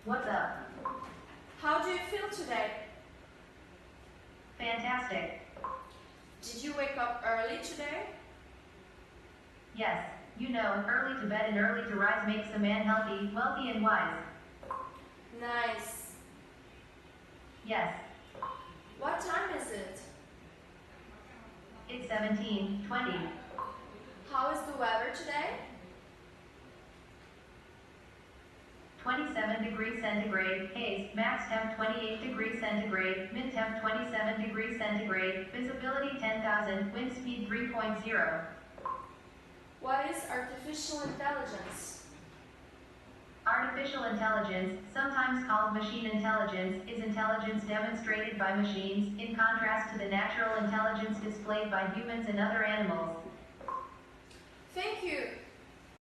What's up? How do you feel today? Fantastic. Did you wake up early today? Yes, you know, early to bed and early to rise makes a man healthy, wealthy, and wise. Nice. Yes, What time is it? it's 17:20. How is the weather today? 27 degrees centigrade, haze, max temp 28 degrees centigrade, min temp 27 degrees centigrade, visibility 10,000, wind speed 3.0. What is artificial intelligence? Artificial intelligence, sometimes called machine intelligence, is intelligence demonstrated by machines, in contrast to the natural intelligence displayed by humans and other animals. Thank you.